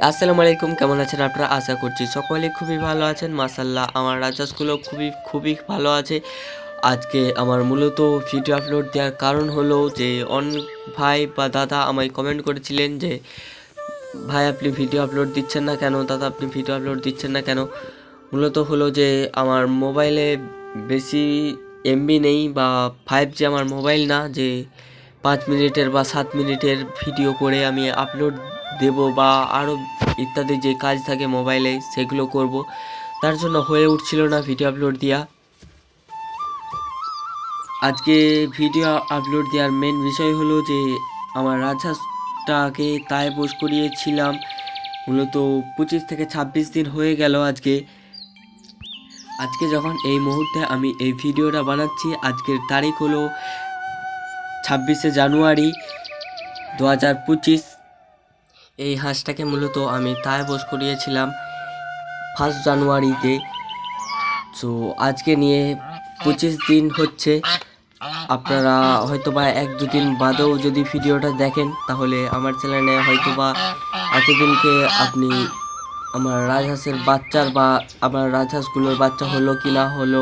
আসসালামু আলাইকুম, কেমন আছেন আপনারা? আশা করছি সকলেই খুবই ভালো আছেন। মাশাআল্লাহ আমার রাজাসগুলো খুবই খুবই ভালো আছে। আজকে আমার মূলত ভিডিও আপলোড দেওয়ার কারণ হলো যে অনেক ভাই বা দাদা আমায় কমেন্ট করেছিলেন যে ভাই আপনি ভিডিও আপলোড দিচ্ছেন না কেন, দাদা আপনি ভিডিও আপলোড দিচ্ছেন না কেন। মূলত হলো যে আমার মোবাইলে বেশি এমবি নেই বা 5G আমার মোবাইল না যে 5 মিনিটের বা 7 মিনিটের ভিডিও করে আমি আপলোড দেব বা আরও ইত্যাদি যে কাজ থাকে মোবাইলে সেগুলো করব, তার জন্য হয়ে উঠছিল না ভিডিও আপলোড দেওয়া। আজকে ভিডিও আপলোড দেওয়ার মেন বিষয় হলো যে আমার রাজহাঁসটাকে তাই পোষ করিয়েছিলাম মূলত 25 থেকে 26 দিন হয়ে গেল। আজকে যখন এই মুহূর্তে আমি এই ভিডিওটা বানাচ্ছি, আজকের তারিখ হলো 26শে জানুয়ারি 2025। এই হাঁসটাকে মূলত আমি তাই পোষ করিয়েছিলাম 1 জানুয়ারিতে। সো আজকে নিয়ে 25 দিন হচ্ছে। আপনারা হয়তোবা 1-2 দিন বাদেও যদি ভিডিওটা দেখেন তাহলে আমার চ্যানেলে হয়তোবা এতদিনকে আপনি আমার রাজহাঁসের বাচ্চার বা আমার রাজহাঁসগুলোর বাচ্চা হলো কি না হলো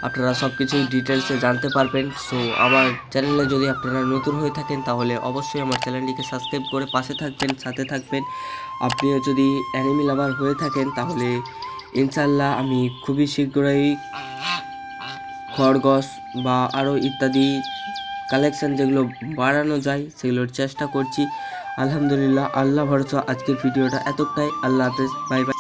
আপনারা সব কিছুই ডিটেলসে জানতে পারবেন। সো আমার চ্যানেলে যদি আপনারা নতুন হয়ে থাকেন তাহলে অবশ্যই আমার চ্যানেলটিকে সাবস্ক্রাইব করে পাশে থাকবেন, সাথে থাকবেন। আপনিও যদি অ্যানিমি লাভার হয়ে থাকেন তাহলে ইনশাল্লাহ আমি খুবই শীঘ্রই খরগোশ বা আরও ইত্যাদি কালেকশান যেগুলো বাড়ানো যায় সেগুলোর চেষ্টা করছি। আলহামদুলিল্লাহ, আল্লাহ ভরসা। আজকের ভিডিওটা এতটাই। আল্লাহ হাফেজ, বাই বাই।